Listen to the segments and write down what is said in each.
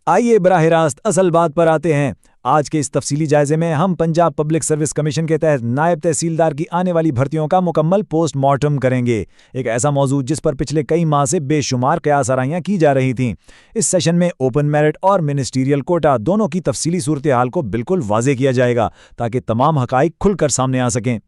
आइए बराह रास्त असल बात पर आते हैं। आज के इस तफसीली जायजे में हम पंजाब पब्लिक सर्विस कमीशन के तहत नायब तहसीलदार की आने वाली भर्तियों का मुकम्मल पोस्टमार्टम करेंगे। एक ऐसा मौजू जिस पर पिछले कई माह से बेशुमार कयास आराइयां की जा रही थीं। इस सेशन में ओपन मेरिट और मिनिस्टीरियल कोटा दोनों की तफसीली सूरत हाल को बिल्कुल वाज़े किया जाएगा ताकि तमाम हकाइक खुलकर सामने आ सकें।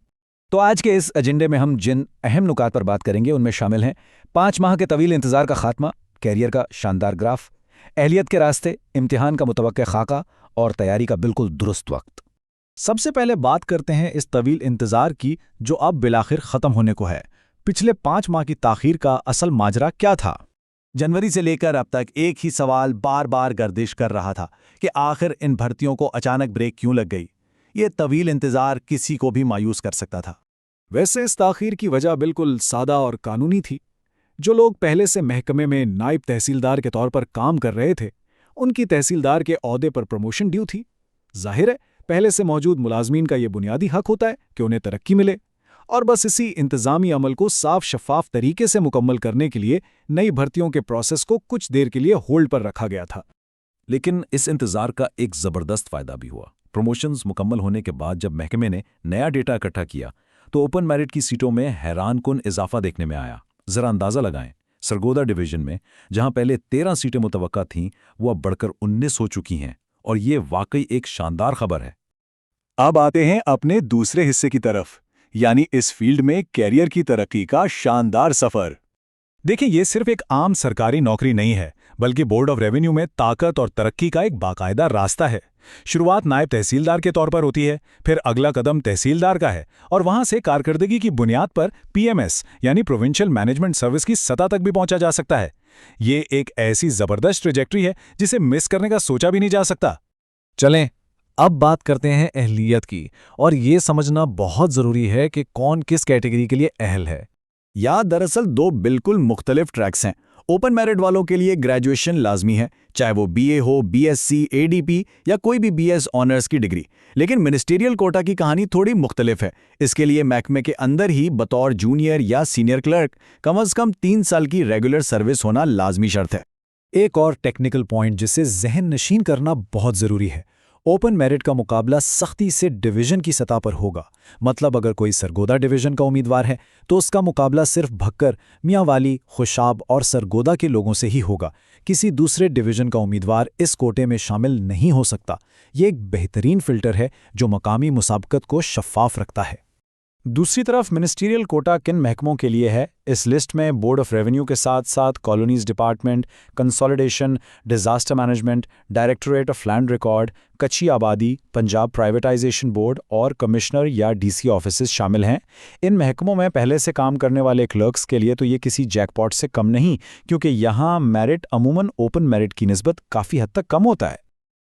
तो आज के इस एजेंडे में हम जिन अहम नुकात पर बात करेंगे उनमें शामिल हैं 5 माह के तवील इंतजार का खात्मा, कैरियर का शानदार ग्राफ, अहलियत के रास्ते, इम्तिहान का मुतवक्के खाका और तैयारी का बिल्कुल दुरुस्त वक्त। सबसे पहले बात करते हैं इस तवील इंतजार की जो अब बिलाखिर ख़त्म होने को है। पिछले 5 माह की ताख़ीर का असल माजरा क्या था? जनवरी से लेकर अब तक एक ही सवाल बार बार गर्दिश कर रहा था कि आखिर इन भर्तियों को अचानक ब्रेक क्यों लग गई। ये तवील इंतजार किसी को भी मायूस कर सकता था। वैसे इस ताख़ीर की वजह बिल्कुल सादा और कानूनी थी। जो लोग पहले से महकमे में नायब तहसीलदार के तौर पर काम कर रहे थे, उनकी तहसीलदार के ओहदे पर प्रमोशन ड्यू थी। जाहिर है, पहले से मौजूद मुलाजमीन का ये बुनियादी हक होता है कि उन्हें तरक्की मिले, और बस इसी इंतज़ामी अमल को साफ शफाफ तरीके से मुकम्मल करने के लिए नई भर्तियों के प्रोसेस को कुछ देर के लिए होल्ड पर रखा गया था। लेकिन इस इंतजार का एक ज़बरदस्त फ़ायदा भी हुआ। प्रमोशंस मुकम्मल होने के बाद जब महकमे ने नया डेटा इकट्ठा किया तो ओपन मेरिट की सीटों में हैरानकुन इजाफा देखने में आया। जरा अंदाजा लगाएं, सरगोदा डिवीजन में जहां पहले 13 सीटें मुतवक्का थीं, वो अब बढ़कर 19 हो चुकी हैं, और ये वाकई एक शानदार खबर है। अब आते हैं अपने दूसरे हिस्से की तरफ, यानी इस फील्ड में कैरियर की तरक्की का शानदार सफर। देखिए, ये सिर्फ एक आम सरकारी नौकरी नहीं है, बल्कि बोर्ड ऑफ रेवेन्यू में ताकत और तरक्की का एक बाकायदा रास्ता है। शुरुआत नायब तहसीलदार के तौर पर होती है, फिर अगला कदम तहसीलदार का है, और वहां से कारकर्दगी की बुनियाद पर पीएमएस यानी प्रोविंशियल मैनेजमेंट सर्विस की सतह तक भी पहुंचा जा सकता है। ये एक ऐसी जबरदस्त ट्रेजेक्ट्री है जिसे मिस करने का सोचा भी नहीं जा सकता। चलें अब बात करते हैं अहलियत की, और ये समझना बहुत ज़रूरी है कि कौन किस कैटेगरी के लिए अहल है। दरअसल 2 बिल्कुल मुख्तलिफ ट्रैक्स हैं। ओपन मेरिट वालों के लिए ग्रेजुएशन लाजमी है, चाहे वो बीए हो, बीएससी, एडीपी या कोई भी बीएस ऑनर्स की डिग्री। लेकिन मिनिस्टीरियल कोटा की कहानी थोड़ी मुख्तलिफ है। इसके लिए महकमे के अंदर ही बतौर जूनियर या सीनियर क्लर्क कम से कम 3 साल की रेगुलर सर्विस होना लाजमी शर्त है। एक और टेक्निकल पॉइंट जिसे जहन नशीन करना बहुत ज़रूरी है, ओपन मेरिट का मुकाबला सख्ती से डिवीज़न की सतह पर होगा। मतलब अगर कोई सरगोदा डिवीज़न का उम्मीदवार है तो उसका मुकाबला सिर्फ भक्कर, मियांवाली, खुशाब और सरगोदा के लोगों से ही होगा। किसी दूसरे डिवीज़न का उम्मीदवार इस कोटे में शामिल नहीं हो सकता। ये एक बेहतरीन फ़िल्टर है जो मकामी मुसाबकत को शफ़ाफ रखता है। दूसरी तरफ मिनिस्टीरियल कोटा किन महकमों के लिए है? इस लिस्ट में बोर्ड ऑफ रेवेन्यू के साथ साथ colonies department, consolidation, disaster management, directorate of land record, कच्ची आबादी, पंजाब प्राइवेटाइजेशन बोर्ड और कमिश्नर या डीसी ऑफिसेज शामिल हैं। इन महकमों में पहले से काम करने वाले क्लर्क्स के लिए तो ये किसी जैकपॉट से कम नहीं, क्योंकि यहाँ मेरिट अमूमन ओपन मेरिट की निस्बत काफ़ी हद तक कम होता है।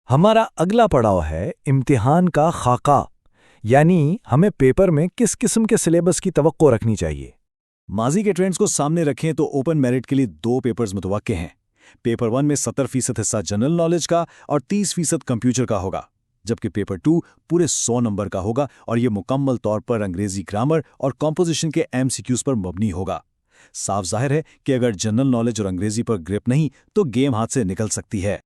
हमारा अगला पड़ाव है इम्तिहान का खाका, यानी हमें पेपर में किस किस्म के सिलेबस की तवक्को रखनी चाहिए। माजी के ट्रेंड्स को सामने रखें तो ओपन मेरिट के लिए 2 पेपर्स मुतवक्के हैं। पेपर 1 में 70% हिस्सा जनरल नॉलेज का और 30% कंप्यूटर का होगा, जबकि पेपर 2 पूरे 100 नंबर का होगा और ये मुकम्मल तौर पर अंग्रेजी ग्रामर और कॉम्पोजिशन के एमसीक्यूज पर मबनी होगा। साफ जाहिर है कि अगर जनरल नॉलेज और अंग्रेजी पर ग्रिप नहीं तो गेम हाथ से निकल सकती है।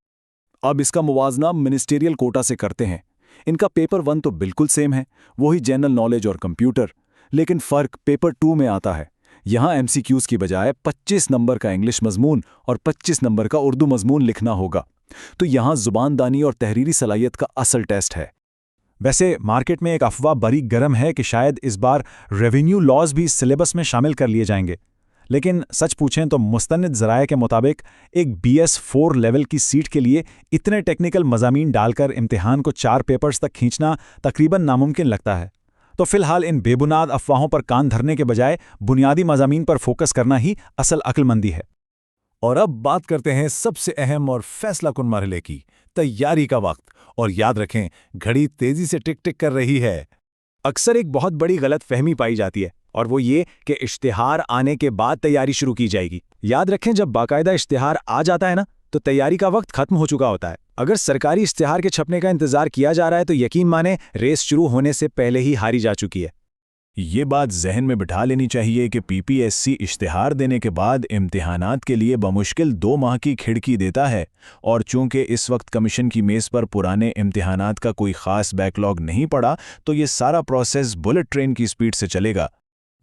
अब इसका मुवाजना मिनिस्टीरियल कोटा से करते हैं। इनका पेपर 1 तो बिल्कुल सेम है, वही जनरल नॉलेज और कंप्यूटर, लेकिन फ़र्क पेपर 2 में आता है। यहाँ एमसीक्यूज़ की बजाय 25 नंबर का इंग्लिश मजमून और 25 नंबर का उर्दू मजमून लिखना होगा। तो यहाँ ज़ुबानदानी और तहरीरी सलाहियत का असल टेस्ट है। वैसे मार्केट में एक अफवाह बड़ी गर्म है कि शायद इस बार रेवेन्यू लॉज भी सिलेबस में शामिल कर लिए जाएंगे, लेकिन सच पूछें तो मुस्तनिद ज़राए के मुताबिक एक BS4 लेवल की सीट के लिए इतने टेक्निकल मज़ामीन डालकर इम्तिहान को 4 पेपर्स तक खींचना तकरीबन नामुमकिन लगता है। तो फिलहाल इन बेबुनाद अफवाहों पर कान धरने के बजाय बुनियादी मज़ामीन पर फोकस करना ही असल अक्लमंदी है। और अब बात करते हैं सबसे अहम और फैसलाकुन मरहले की, तैयारी का वक्त। और याद रखें, घड़ी तेज़ी से टिक टिक कर रही है। अक्सर एक बहुत बड़ी गलत फहमी पाई जाती है, और वो ये कि इश्तिहार आने के बाद तैयारी शुरू की जाएगी। याद रखें, जब बाकायदा इश्तिहार आ जाता है ना, तो तैयारी का वक्त खत्म हो चुका होता है। अगर सरकारी इश्तिहार के छपने का इंतजार किया जा रहा है तो यकीन माने रेस शुरू होने से पहले ही हारी जा चुकी है। ये बात जहन में बिठा लेनी चाहिए कि पीपीएससी इश्तिहार देने के बाद इम्तिहानात के लिए बमुश्किल 2 माह की खिड़की देता है, और चूंकि इस वक्त कमीशन की मेज़ पर पुराने इम्तिहानात का कोई ख़ास बैकलॉग नहीं पड़ा, तो ये सारा प्रोसेस बुलेट ट्रेन की स्पीड से चलेगा।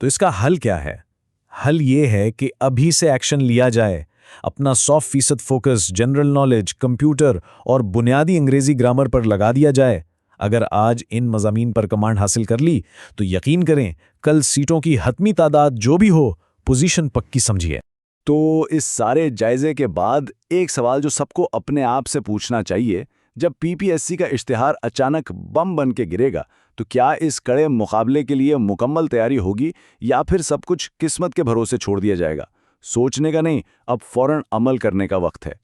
तो इसका हल क्या है? हल ये है कि अभी से एक्शन लिया जाए। अपना 100% फोकस जनरल नॉलेज, कंप्यूटर और बुनियादी अंग्रेजी ग्रामर पर लगा दिया जाए। अगर आज इन मज़ामीन पर कमांड हासिल कर ली तो यकीन करें, कल सीटों की हतमी तादाद जो भी हो, पोजीशन पक्की समझिए। तो इस सारे जायजे के बाद एक सवाल जो सबको अपने आप से पूछना चाहिए, जब पीपीएससी का इश्तिहार अचानक बम बन के गिरेगा, तो क्या इस कड़े मुकाबले के लिए मुकम्मल तैयारी होगी या फिर सब कुछ किस्मत के भरोसे छोड़ दिया जाएगा? सोचने का नहीं, अब फौरन अमल करने का वक्त है।